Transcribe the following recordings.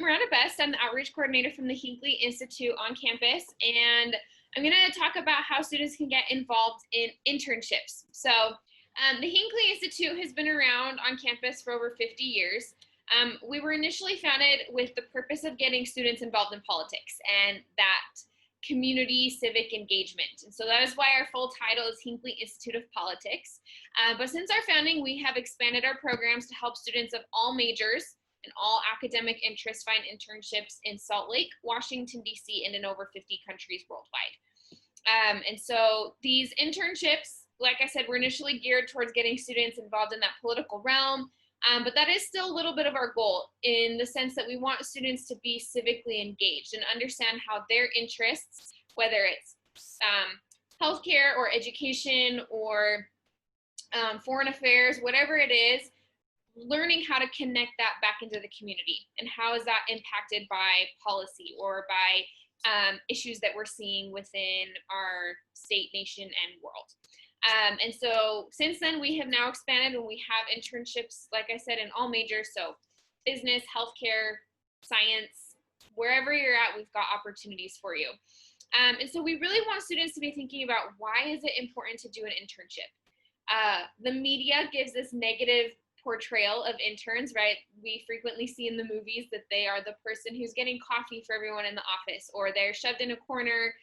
Miranda Best. I'm the outreach coordinator from the Hinckley Institute on campus, and I'm going to talk about how students can get involved in internships. So the Hinckley Institute has been around on campus for over 50 years. We were initially founded with the purpose of getting students involved in politics and that community civic engagement. And so that is why our full title is Hinckley Institute of Politics. But since our founding, we have expanded our programs to help students of all majors and all academic interests find internships in Salt Lake, Washington, DC, and in over 50 countries worldwide. And so these internships, like I said, were initially geared towards getting students involved in that political realm. But that is still a little bit of our goal, in the sense that we want students to be civically engaged and understand how their interests, whether it's healthcare or education or foreign affairs, whatever it is, learning how to connect that back into the community and how is that impacted by policy or by issues that we're seeing within our state, nation, and world. And so since then, we have now expanded and we have internships, like I said, in all majors. So business, healthcare, science, wherever you're at, we've got opportunities for you. And so we really want students to be thinking about, why is it important to do an internship? The media gives this negative portrayal of interns, right? We frequently see in the movies that they are the person who's getting coffee for everyone in the office, or they're shoved in a corner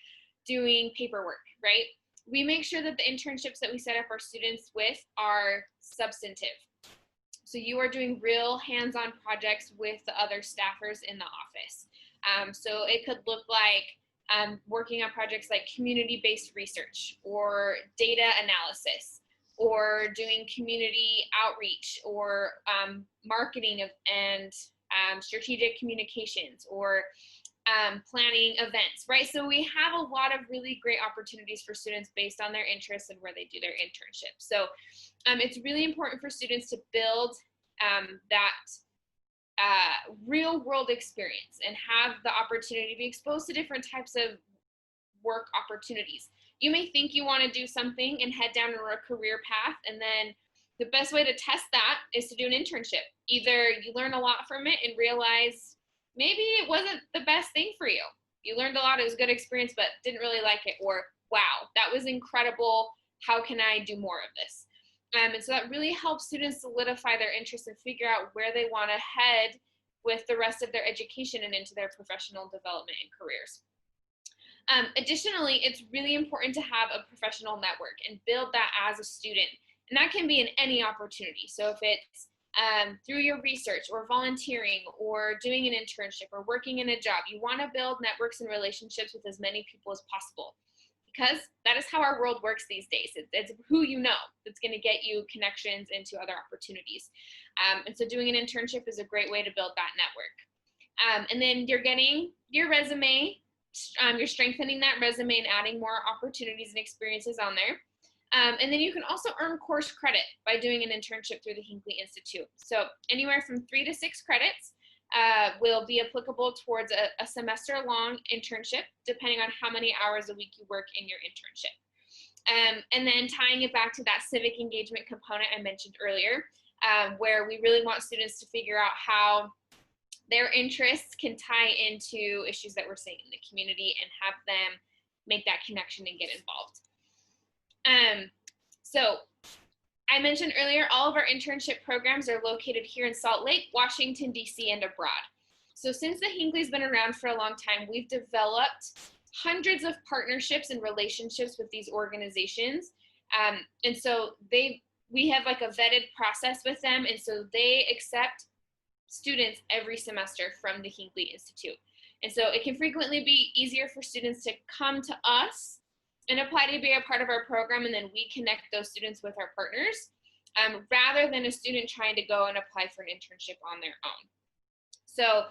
doing paperwork, right? We make sure that the internships that we set up our students with are substantive. So you are doing real hands-on projects with the other staffers in the office. So it could look like working on projects like community-based research or data analysis, or doing community outreach, or marketing and strategic communications, or planning events, right? So we have a lot of really great opportunities for students based on their interests and where they do their internship. So it's really important for students to build that real world experience and have the opportunity to be exposed to different types of work opportunities. You may think you want to do something and head down a career path, and then the best way to test that is to do an internship. Either you learn a lot from it and realize maybe it wasn't the best thing for you. You learned a lot, it was a good experience, but didn't really like it. Or, wow, that was incredible. How can I do more of this? And so that really helps students solidify their interests and figure out where they want to head with the rest of their education and into their professional development and careers. Additionally, it's really important to have a professional network and build that as a student. And that can be in any opportunity. So if it's through your research or volunteering or doing an internship or working in a job, you want to build networks and relationships with as many people as possible, because that is how our world works these days. It's who you know that's going to get you connections into other opportunities. And so doing an internship is a great way to build that network. And then you're getting your resume, you're strengthening that resume and adding more opportunities and experiences on there. And then you can also earn course credit by doing an internship through the Hinckley Institute. So anywhere from 3 to 6 credits will be applicable towards a semester-long internship, depending on how many hours a week you work in your internship. And then tying it back to that civic engagement component I mentioned earlier, where we really want students to figure out how their interests can tie into issues that we're seeing in the community and have them make that connection and get involved. So I mentioned earlier, all of our internship programs are located here in Salt Lake, Washington, DC, and abroad. So since the Hinkley's been around for a long time, we've developed hundreds of partnerships and relationships with these organizations. And so we have like a vetted process with them. And so they accept students every semester from the Hinckley Institute. And so it can frequently be easier for students to come to us and apply to be a part of our program, and then we connect those students with our partners, rather than a student trying to go and apply for an internship on their own. So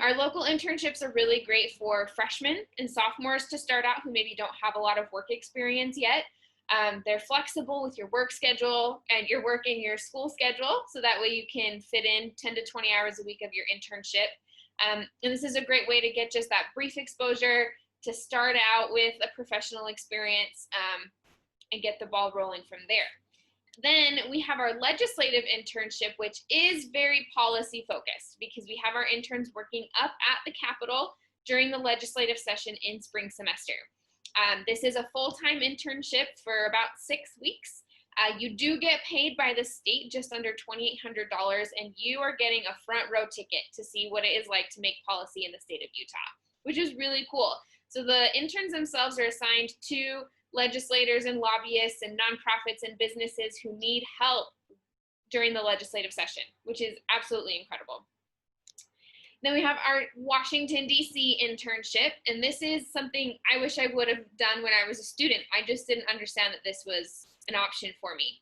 our local internships are really great for freshmen and sophomores to start out who maybe don't have a lot of work experience yet. They're flexible with your work schedule and your work in your school schedule, so that way you can fit in 10 to 20 hours a week of your internship. And this is a great way to get just that brief exposure, to start out with a professional experience, and get the ball rolling from there. Then we have our legislative internship, which is very policy focused because we have our interns working up at the Capitol during the legislative session in spring semester. This is a full-time internship for about 6 weeks. You do get paid by the state just under $2,800, and you are getting a front row ticket to see what it is like to make policy in the state of Utah, which is really cool. So the interns themselves are assigned to legislators and lobbyists and nonprofits and businesses who need help during the legislative session, which is absolutely incredible. Then we have our Washington, DC internship, and this is something I wish I would have done when I was a student. I just didn't understand that this was an option for me.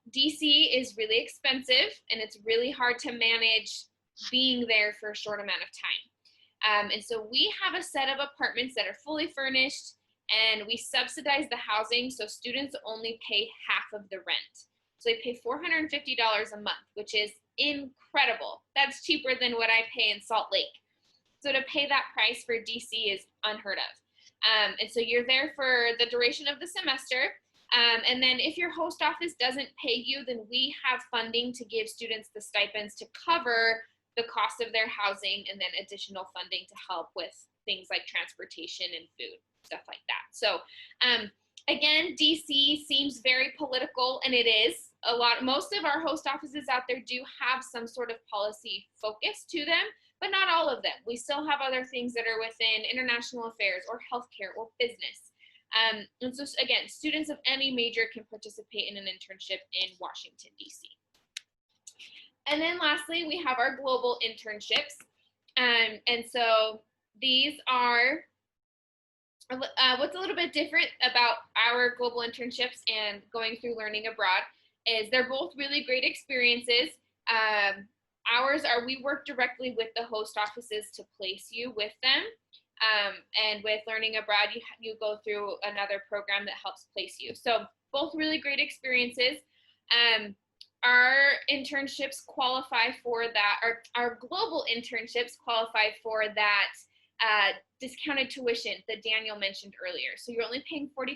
DC is really expensive, and it's really hard to manage being there for a short amount of time. And so we have a set of apartments that are fully furnished, and we subsidize the housing, so students only pay half of the rent. So they pay $450 a month, which is incredible. That's cheaper than what I pay in Salt Lake. So to pay that price for DC is unheard of. And so you're there for the duration of the semester. And then if your host office doesn't pay you, then we have funding to give students the stipends to cover the cost of their housing, and then additional funding to help with things like transportation and food, stuff like that. So again, DC seems very political, and it is. Most of our host offices out there do have some sort of policy focus to them, but not all of them. We still have other things that are within international affairs or healthcare or business. And so again, students of any major can participate in an internship in Washington, DC. And then lastly, we have our global internships. And so these are what's a little bit different about our global internships and going through learning abroad is they're both really great experiences. Ours are, we work directly with the host offices to place you with them. And with learning abroad, you go through another program that helps place you. So both really great experiences. Our internships qualify for that, our global internships qualify for that discounted tuition that Daniel mentioned earlier. So you're only paying $45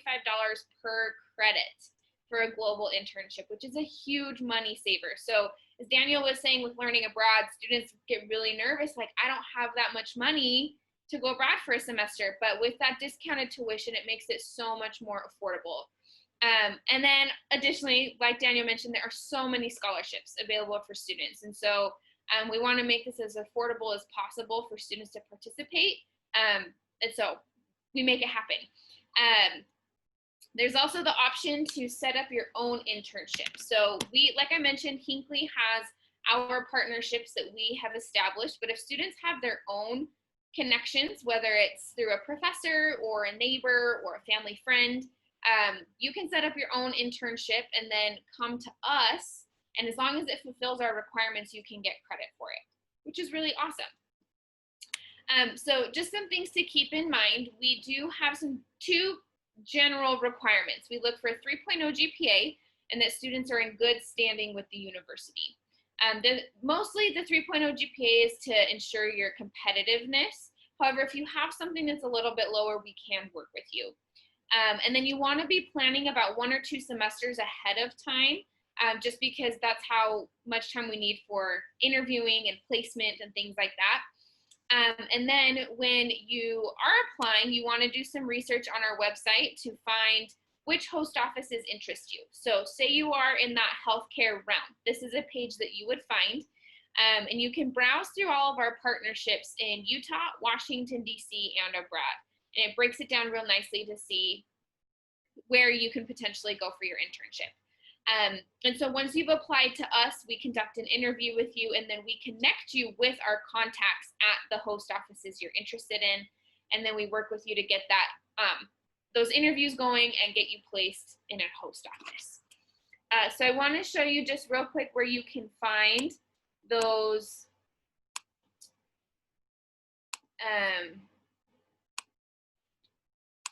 per credit for a global internship, which is a huge money saver. So as Daniel was saying, with learning abroad, students get really nervous, like, I don't have that much money to go abroad for a semester, but with that discounted tuition, it makes it so much more affordable. And then additionally, like Daniel mentioned, there are so many scholarships available for students. And so we want to make this as affordable as possible for students to participate. And so we make it happen. There's also the option to set up your own internship. So we, like I mentioned, Hinckley has our partnerships that we have established, but if students have their own connections, whether it's through a professor or a neighbor or a family friend, you can set up your own internship and then come to us, and as long as it fulfills our requirements, you can get credit for it, which is really awesome. So just some things to keep in mind. We do have two general requirements. We look for a 3.0 GPA and that students are in good standing with the university. Mostly the 3.0 GPA is to ensure your competitiveness. However, if you have something that's a little bit lower, we can work with you. And then you want to be planning about 1 or 2 semesters ahead of time, just because that's how much time we need for interviewing and placement and things like that. And then when you are applying, you want to do some research on our website to find which host offices interest you. So say you are in that healthcare realm, this is a page that you would find, and you can browse through all of our partnerships in Utah, Washington, DC, and abroad. And it breaks it down real nicely to see where you can potentially go for your internship. And so once you've applied to us, we conduct an interview with you, and then we connect you with our contacts at the host offices you're interested in. And then we work with you to get that those interviews going and get you placed in a host office. So I want to show you just real quick where you can find those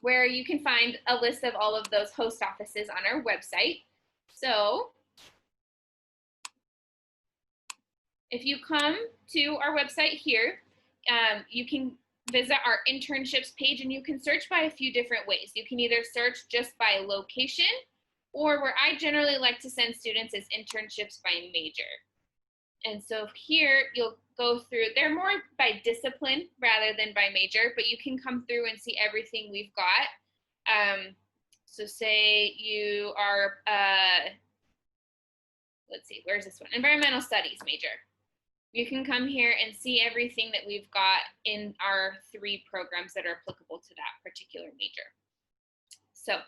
where you can find a list of all of those host offices on our website. So if you come to our website here, you can visit our internships page, and you can search by a few different ways. You can either search just by location, or where I generally like to send students is internships by major. And so here you'll go through, they're more by discipline rather than by major, but you can come through and see everything we've got. So say you are, let's see, where's this one? Environmental studies major. You can come here and see everything that we've got in our 3 programs that are applicable to that particular major. So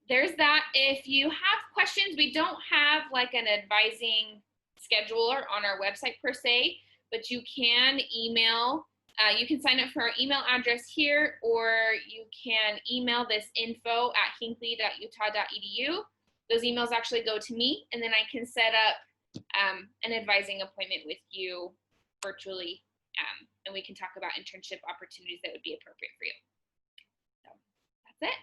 there's that. If you have questions, we don't have like an advising scheduler on our website per se, but you can email, you can sign up for our email address here, or you can email this info@hinckley.utah.edu. Those emails actually go to me, and then I can set up an advising appointment with you virtually, and we can talk about internship opportunities that would be appropriate for you. So that's it.